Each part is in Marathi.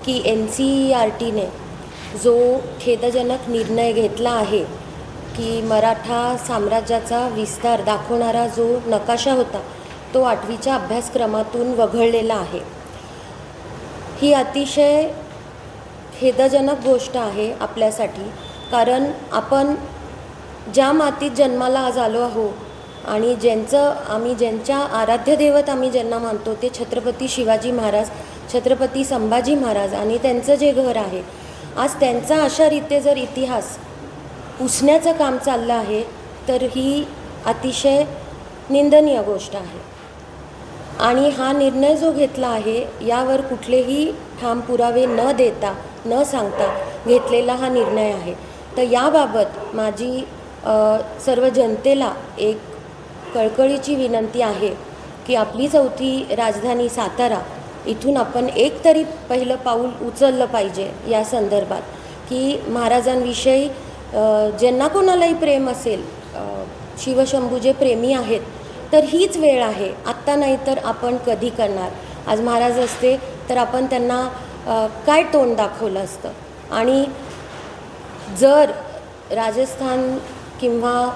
की NCERTने जो खेदजनक निर्णय घेतला आहे की मराठा साम्राज्याचा विस्तार दाखवणारा जो नकाशा होता तो 8वीच्या अभ्यासक्रमातून वगळलेला आहे। ही अतिशय खेदजनक गोष्ट आहे आपल्यासाठी, कारण आपण ज्या मातीत जन्माला आज आलो आहोत आणि ज्यांच्या आराध्य दैवत आम्ही ज्यांना मानतो ते छत्रपती शिवाजी महाराज, छत्रपती संभाजी महाराज आणि त्यांचं जे घर आहे, आज त्यांचा अशा रीते जर इतिहास पुसण्याचं काम चाललं आहे तर ही अतिशय निंदनीय गोष्ट आहे। आणि हा निर्णय जो घेतला आहे यावर कुठलेही ठाम पुरावे न देता न सांगता घेतलेला हा निर्णय आहे। तर याबाबत माझी सर्व जनतेला एक कळकळीची विनंती आहे की आपली चौथी राजधानी सातारा इथून आपण एक तरी पहिलं पाऊल उचललं पाहिजे या संदर्भात, की महाराजांविषयी ज्यांना कोणालाही प्रेम असेल, शिवशंभू जे प्रेमी आहेत, तर हीच वेळ आहे। आत्ता नाही तर आपण कधी करणार? आज महाराज असते तर आपण त्यांना काय तोंड दाखवलं असतं? आणि जर राजस्थान किंवा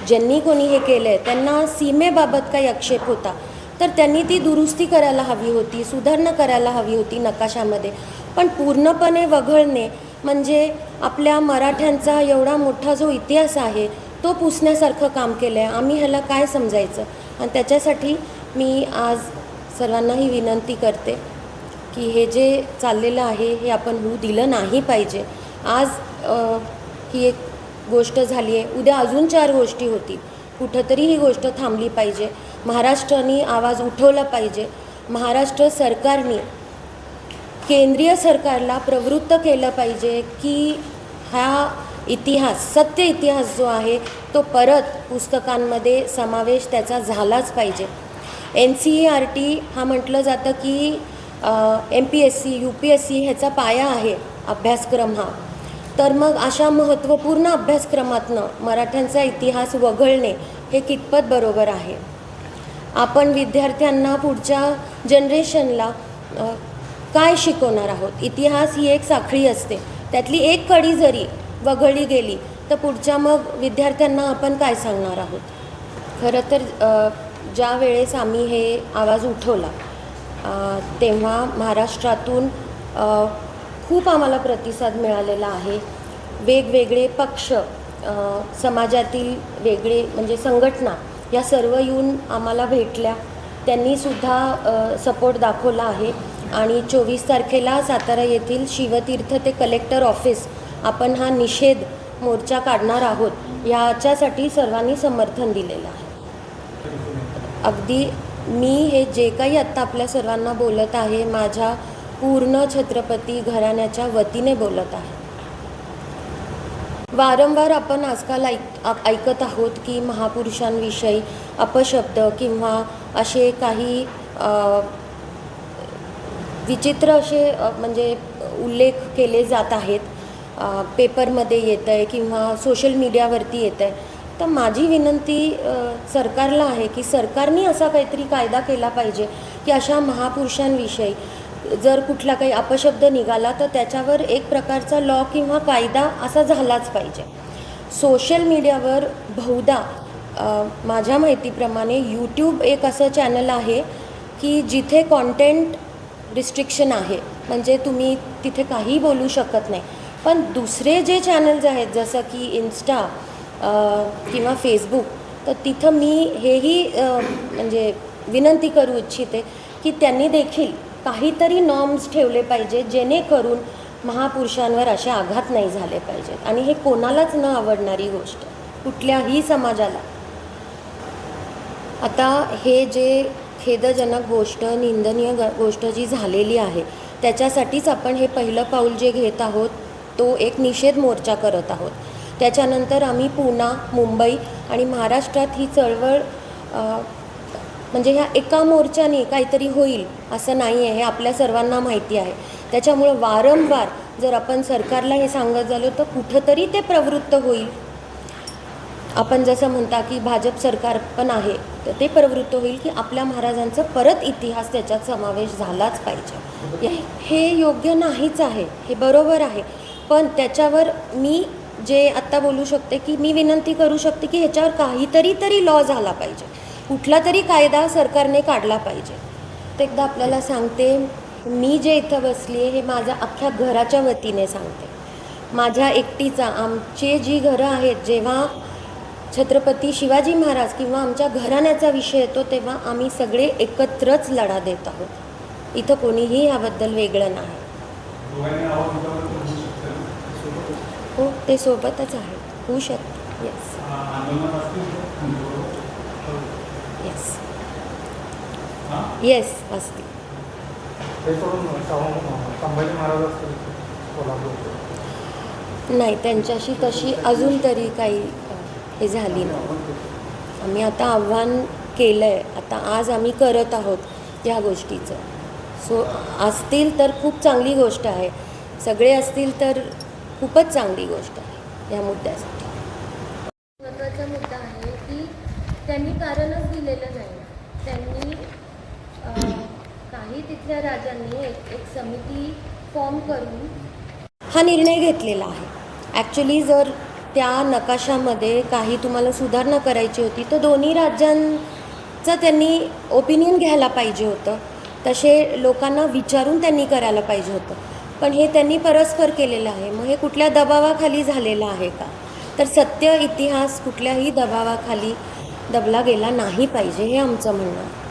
ज्यांनी कोणी हे केलं आहे त्यांना सीमेबाबत काही आक्षेप होता तर त्यांनी ती दुरुस्ती करायला हवी होती, सुधारणा करायला हवी होती नकाशामध्ये। पण पूर्णपणे वगळणे म्हणजे आपल्या मराठ्यांचा एवढा मोठा जो इतिहास आहे तो पुसण्यासारखं काम केलं आहे। आम्ही ह्याला काय समजायचं? आणि त्याच्यासाठी मी आज सर्वांनाही विनंती करते की हे जे चाललेलं आहे हे आपण होऊ दिलं नाही पाहिजे। आज ही एक गोष्ट झाली आहे, उद्या अजून 4 गोष्टी होतील। कुठंतरी ही गोष्ट थांबली पाहिजे। महाराष्ट्राने आवाज उठवला पाहिजे। महाराष्ट्र सरकारने केंद्रीय सरकारला प्रवृत्त केलं पाहिजे की हा इतिहास, सत्य इतिहास जो आहे तो परत पुस्तकांमध्ये समावेश त्याचा झालाच पाहिजे। NCERT हा म्हटलं जातं की MPSC UPSC ह्याचा पाया आहे अभ्यासक्रम हा। तर मग अशा महत्त्वपूर्ण अभ्यासक्रमातनं मराठ्यांचा इतिहास वगळणे हे कितपत बरोबर आहे? आपण विद्यार्थ्यांना, पुढच्या जनरेशनला काय शिकवणार आहोत? इतिहास ही एक साखळी असते, त्यातली एक कडी जरी वगळली गेली तर पुढच्या मग विद्यार्थ्यांना आपण काय सांगणार आहोत? खरं तर ज्या वेळेस आम्ही हे आवाज उठवला तेव्हा महाराष्ट्रातून खूप आम्हाला प्रतिसाद मिळालेला आहे। वेगवेगळे पक्ष, समाजातील वेगळे म्हणजे संघटना या सर्व येऊन आम्हाला भेटल्या, त्यांनीसुद्धा सपोर्ट दाखवला आहे। आणि 24 तारखेला सातारा येथील शिवतीर्थ ते कलेक्टर ऑफिस आपण हा निषेध मोर्चा काढणार आहोत। याच्यासाठी सर्वांनी समर्थन दिलेलं आहे। अगदी मी हे जे काही आत्ता आपल्या सर्वांना बोलत आहे माझ्या पूर्ण छत्रपती घराण्याच्या वतीने बोलत आहे। वारंवार आपण आजकाल ऐकत आहोत की महापुरुषांविषयी अपशब्द किंवा असे काही विचित्र असे म्हणजे उल्लेख केले जात आहेत, पेपरमध्ये येतं आहे किंवा सोशल मीडियावरती येतं आहे। तर माझी विनंती सरकारला आहे की सरकारने असा काहीतरी कायदा केला पाहिजे की अशा महापुरुषांविषयी जर कुठला काही अपशब्द निघाला तर त्याच्यावर एक प्रकारचा लॉ किंवा कायदा असा झालाच पाहिजे। सोशल मीडियावर बहुधा माझ्या माहितीप्रमाणे YouTube एक असं चॅनल आहे की जिथे कॉन्टेंट रिस्ट्रिक्शन आहे, म्हणजे तुम्ही तिथे काही बोलू शकत नाही। पण दुसरे जे चॅनल्स आहेत जसं की इंस्टा किंवा फेसबुक, तर तिथं मी हेही म्हणजे विनंती करू इच्छिते की त्यांनी देखील काहीतरी नॉर्म्स ठेवले पाहिजे जेणेकरून महापुरुषांवर असे आघात नाही झाले पाहिजेत। आणि हे कोणालाच न आवडणारी गोष्ट, कुठल्याही समाजाला। आता हे जे खेदजनक गोष्ट, निंदनीय गोष्ट जी झालेली आहे त्याच्यासाठीच आपण हे पहिलं पाऊल जे घेत आहोत तो एक निषेध मोर्चा करत आहोत। त्याच्यानंतर आम्ही पुणे, मुंबई आणि महाराष्ट्रात ही चळवळ म्हणजे ह्या एका मोर्चाने काहीतरी होईल असं नाही आहे, हे आपल्या सर्वांना माहिती आहे। त्याच्यामुळं वारंवार जर आपण सरकारला हे सांगत झालो तर कुठंतरी ते प्रवृत्त होईल। आपण जसं म्हणता की भाजप सरकार पण आहे तर ते प्रवृत्त होईल की आपल्या महाराजांचा परत इतिहास त्याच्यात समावेश झालाच पाहिजे। हे योग्य नाहीच आहे, हे बरोबर आहे. पण त्याच्यावर मी जे आत्ता बोलू शकते की मी विनंती करू शकते की ह्याच्यावर काहीतरी लॉ झाला पाहिजे, कुठला तरी कायदा सरकारने काढला पाहिजे. तर एकदा आपल्याला सांगते, मी जे इथं बसली आहे हे माझ्या अख्ख्या घराच्या वतीने सांगते. माझ्या एकटीचा, आमचे जी घरं आहेत, जेव्हा छत्रपती शिवाजी महाराज किंवा आमच्या घराण्याचा विषय येतो तेव्हा आम्ही सगळे एकत्रच लढा देत आहोत. इथं कोणीही याबद्दल वेगळं नाही. हो, ते सोबतच आहेत, होऊ शकतं. येस येस येस असतील. नाही, त्यांच्याशी तशी अजून तरी काही हे झाली नाही. आम्ही आता आव्हान केलं आहे, आता आज आम्ही करत आहोत या गोष्टीचं. सो असतील तर खूप चांगली गोष्ट आहे, सगळे असतील तर खूपच चांगली गोष्ट आहे या मुद्द्यासाठी. महत्त्वाचा मुद्दा आहे की त्यांनी कारणच दिलेलं नाही. त्यांनी काही तिथल्या राजांनी एक समिती फॉर्म करून हा निर्णय घेतलेला आहे. ॲक्च्युली जर त्या नकाशामध्ये काही तुम्हाला सुधारणा करायची होती तर दोन्ही राज्यांचं त्यांनी ओपिनियन घ्यायला पाहिजे होतं, तसे लोकांना विचारून त्यांनी करायला पाहिजे होतं. पण हे त्यांनी परस्पर केलेलं आहे. मग हे कुठल्या दबावाखाली झालेलं आहे का? तर सत्य इतिहास कुठल्याही दबावाखाली दबला गेला नाही पाहिजे, हे आमचं म्हणणं आहे.